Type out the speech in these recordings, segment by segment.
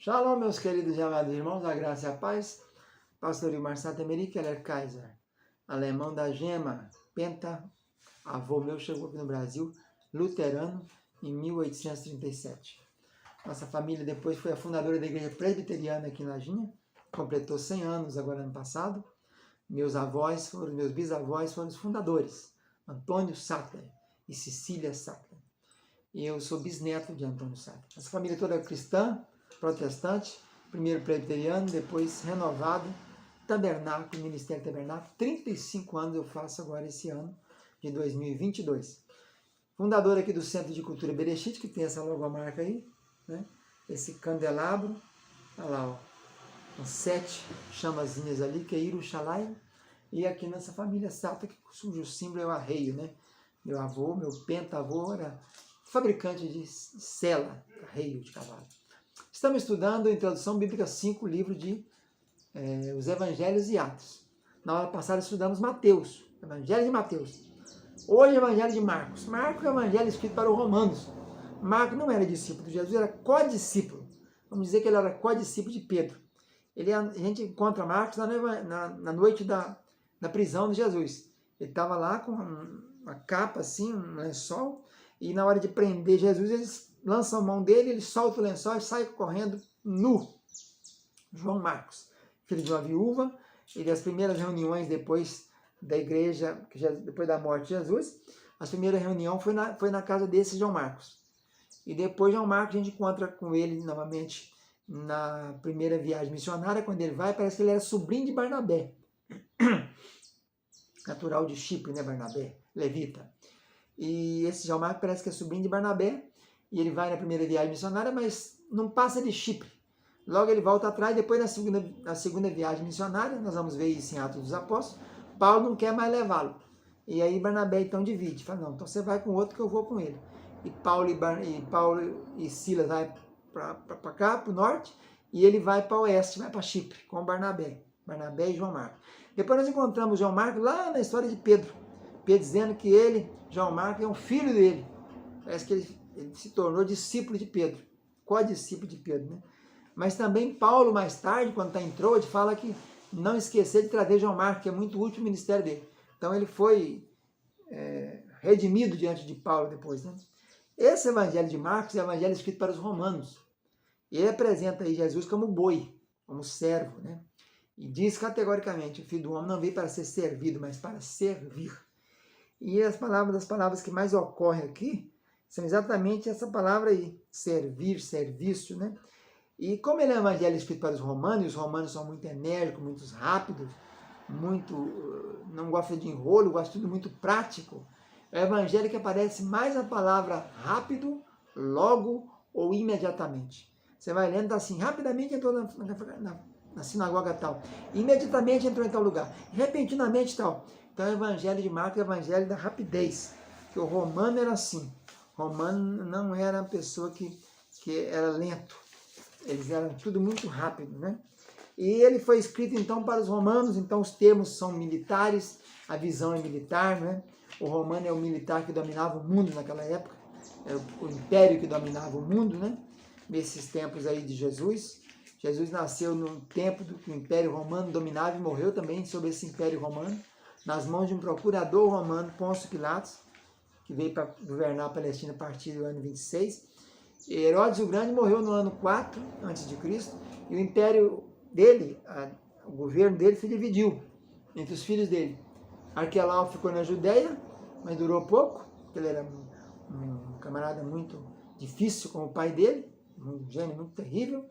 Shalom, meus queridos e amados irmãos, a graça e a paz. Pastor Ilmar Santemeri, Keller Kaiser, alemão da Gema, penta, avô meu chegou aqui no Brasil, luterano, em 1837. Nossa família depois foi a fundadora da igreja presbiteriana aqui na Ginha, completou 100 anos agora ano passado. Meus bisavós foram os fundadores, Antônio Sattler e Cecília Sattler. E eu sou bisneto de Antônio Sattler. Nossa família toda é cristã, protestante, primeiro presbiteriano, depois renovado, tabernáculo, ministério tabernáculo, 35 anos eu faço agora esse ano, de 2022. Fundador aqui do Centro de Cultura Bereshit, que tem essa logomarca aí, né? Esse candelabro, olha lá, ó, com 7 chamazinhas ali, que é Yerushalayim, e aqui nessa família Sata, cujo símbolo é o arreio, né? Meu avô, meu pentavô, era fabricante de sela, arreio de cavalo. Estamos estudando a Introdução Bíblica 5, livro de os Evangelhos e Atos. Na hora passada estudamos Mateus, Evangelho de Mateus. Hoje, Evangelho de Marcos. Marcos é o Evangelho escrito para os romanos. Marcos não era discípulo de Jesus, era codiscípulo. Vamos dizer que ele era codiscípulo de Pedro. A gente encontra Marcos na noite da prisão de Jesus. Ele estava lá com uma capa assim, um lençol, e na hora de prender Jesus, eles lançam a mão dele, ele solta o lençol e sai correndo nu. João Marcos, filho de uma viúva, e das primeiras reuniões depois da igreja, depois da morte de Jesus, a primeira reunião foi na casa desse João Marcos. E depois João Marcos a gente encontra com ele novamente na primeira viagem missionária, quando ele vai, parece que ele era sobrinho de Barnabé. Natural de Chipre, né, Barnabé, levita. E esse João Marcos parece que é sobrinho de Barnabé, e ele vai na primeira viagem missionária, mas não passa de Chipre. Logo ele volta atrás, depois na segunda viagem missionária, nós vamos ver isso em Atos dos Apóstolos, Paulo não quer mais levá-lo. E aí Barnabé então divide, fala, não, então você vai com outro que eu vou com ele. E Paulo e Silas vai para cá, para o norte, e ele vai para o oeste, vai para Chipre, com Barnabé e João Marcos. Depois nós encontramos João Marcos lá na história de Pedro. Pedro dizendo que ele, João Marcos, é um filho dele. Parece que ele se tornou discípulo de Pedro, co-discípulo de Pedro, né? Mas também Paulo, mais tarde, quando está em Troade, fala que não esquecer de trazer João Marcos, que é muito útil o ministério dele. Então ele foi redimido diante de Paulo depois, né? Esse evangelho de Marcos é o evangelho escrito para os romanos. Ele apresenta aí Jesus como boi, como servo, né? E diz categoricamente, o Filho do Homem não veio para ser servido, mas para servir. E as palavras que mais ocorrem aqui são exatamente essa palavra aí, servir, serviço, né? E como ele é um evangelho escrito para os romanos, e os romanos são muito enérgicos, muito rápidos, não gostam de enrolo, gostam de tudo muito prático, é o evangelho que aparece mais a palavra rápido, logo ou imediatamente. Você vai lendo assim, rapidamente entrou na sinagoga tal, imediatamente entrou em tal lugar, repentinamente tal. Então o evangelho de Marcos é o evangelho da rapidez, que o romano era assim. O romano não era uma pessoa que era lento, eles eram tudo muito rápido, né? E ele foi escrito então para os romanos, então os termos são militares, a visão é militar, né? O romano é o militar que dominava o mundo naquela época, é o império que dominava o mundo, né? Nesses tempos aí de Jesus. Jesus nasceu no tempo que o império romano dominava e morreu também sob esse império romano, nas mãos de um procurador romano, Pôncio Pilatos, que veio para governar a Palestina a partir do ano 26. E Herodes o Grande morreu no ano 4 a.C., e o império dele, o governo dele se dividiu entre os filhos dele. Arquelau ficou na Judéia, mas durou pouco, porque ele era um camarada muito difícil como o pai dele, um gênio muito terrível,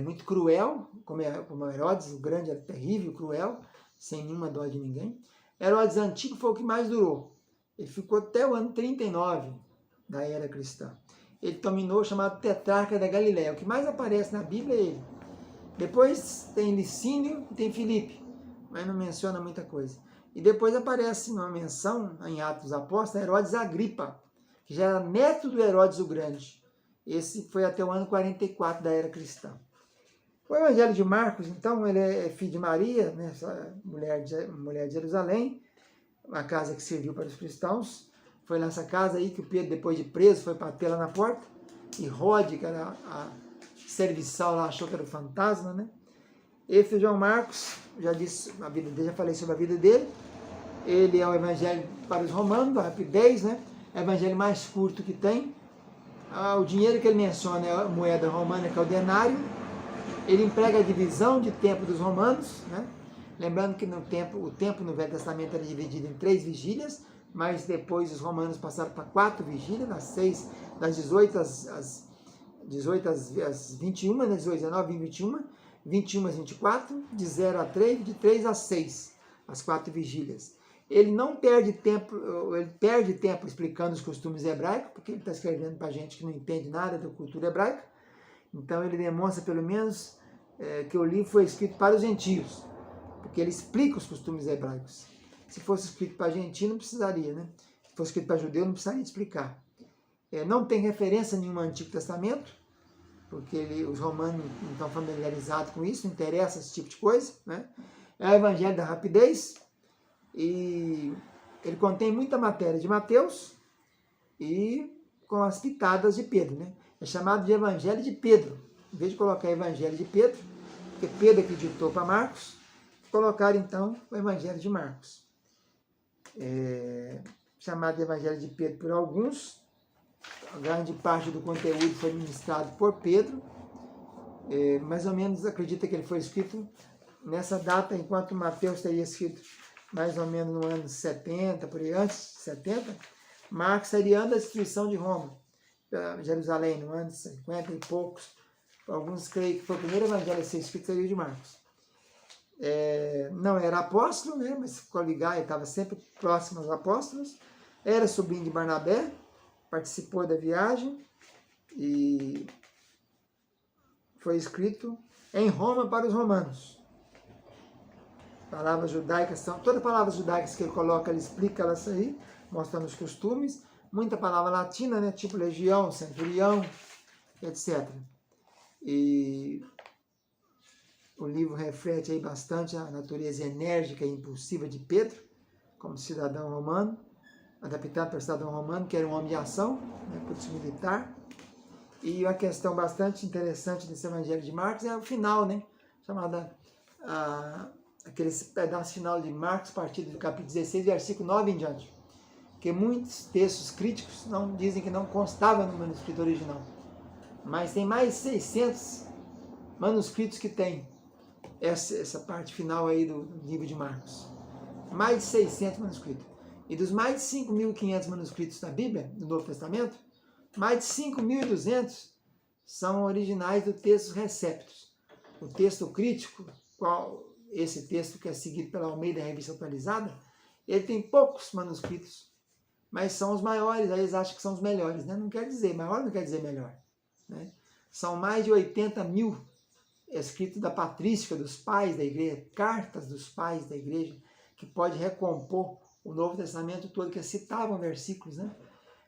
muito cruel, como Herodes o Grande era terrível, cruel, sem nenhuma dó de ninguém. Herodes Antigo foi o que mais durou. Ele ficou até o ano 39 da era cristã. Ele dominou, chamado Tetrarca da Galileia. O que mais aparece na Bíblia é ele. Depois tem Licínio e tem Filipe, mas não menciona muita coisa. E depois aparece uma menção em Atos dos Apóstolos, Herodes Agripa, que já era neto do Herodes o Grande. Esse foi até o ano 44 da era cristã. O Evangelho de Marcos, então, ele é filho de Maria, né, mulher de Jerusalém, uma casa que serviu para os cristãos. Foi nessa casa aí que o Pedro, depois de preso, foi bater lá na porta. E Rode, que era serviçal lá achou que era o fantasma, né? Esse João Marcos, já disse a vida dele, já falei sobre a vida dele. Ele é o evangelho para os romanos, da rapidez, né? É o evangelho mais curto que tem. O dinheiro que ele menciona é a moeda romana, que é o denário. Ele emprega a divisão de tempo dos romanos, né? Lembrando que o tempo no Velho Testamento era dividido em 3 vigílias, mas depois os romanos passaram para 4 vigílias, das 18 às 21, né? 18, 19, 21, 21 às 24, de 0 a 3, de 3 a 6, as 4 vigílias. Ele não perde tempo, ele perde tempo explicando os costumes hebraicos, porque ele está escrevendo para gente que não entende nada da cultura hebraica. Então ele demonstra pelo menos que o livro foi escrito para os gentios, porque ele explica os costumes hebraicos. Se fosse escrito para gentio, não precisaria, né? Se fosse escrito para judeu, não precisaria explicar. Não tem referência nenhuma no Antigo Testamento, porque os romanos não estão familiarizados com isso, não interessa esse tipo de coisa, né? É o evangelho da rapidez, e ele contém muita matéria de Mateus e com as pitadas de Pedro, né? É chamado de evangelho de Pedro. Em vez de colocar evangelho de Pedro, porque Pedro acreditou para Marcos, colocaram então o evangelho de Marcos. Chamado de evangelho de Pedro por alguns. A grande parte do conteúdo foi ministrado por Pedro. Mais ou menos acredita que ele foi escrito nessa data, enquanto Mateus teria escrito mais ou menos no ano 70, por aí, antes de 70, Marcos seria antes da destruição de Roma, Jerusalém, no ano 50 e poucos. Alguns creem que foi o primeiro evangelho a ser escrito, seria o de Marcos. Não era apóstolo, né, mas ficou ligado, ele estava sempre próximo aos apóstolos. Era sobrinho de Barnabé, participou da viagem e foi escrito em Roma para os romanos. Palavras judaicas todas palavras judaicas que ele coloca, ele explica elas aí, mostrando os costumes. Muita palavra latina, né, tipo legião, centurião, etc. E o livro reflete aí bastante a natureza enérgica e impulsiva de Pedro, como cidadão romano, adaptado para cidadão romano, que era um homem de ação, né, polícia militar. E uma questão bastante interessante desse evangelho de Marcos é o final, né, chamada aquele pedaço final de Marcos, a partir do capítulo 16, versículo 9 em diante. Porque muitos textos críticos dizem que não constava no manuscrito original. Mas tem mais de 600 manuscritos que tem essa parte final aí do livro de Marcos. Mais de 600 manuscritos. E dos mais de 5.500 manuscritos da Bíblia, do Novo Testamento, mais de 5.200 são originais do texto Receptus. O texto crítico, esse texto que é seguido pela Almeida Revista Atualizada, ele tem poucos manuscritos, mas são os maiores, aí eles acham que são os melhores, né? Não quer dizer, maior não quer dizer melhor, né? São mais de 80.000 escritos da patrística, dos pais da igreja, cartas dos pais da igreja, que pode recompor o Novo Testamento todo, que citavam versículos, né?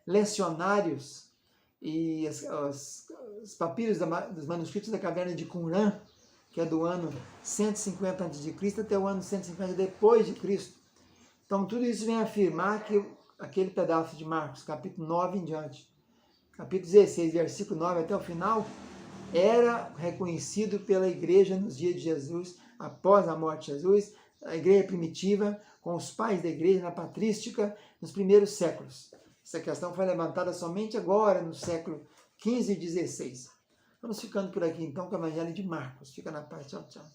Lecionários e os papiros dos manuscritos da caverna de Qumran, que é do ano 150 a.C. até o ano 150 depois de Cristo. Então, tudo isso vem afirmar que aquele pedaço de Marcos, capítulo 9 em diante, capítulo 16, versículo 9 até o final, era reconhecido pela igreja nos dias de Jesus, após a morte de Jesus, a igreja primitiva, com os pais da igreja na patrística, nos primeiros séculos. Essa questão foi levantada somente agora, no século 15 e 16. Vamos ficando por aqui então com o Evangelho de Marcos. Fica na paz. Tchau, tchau.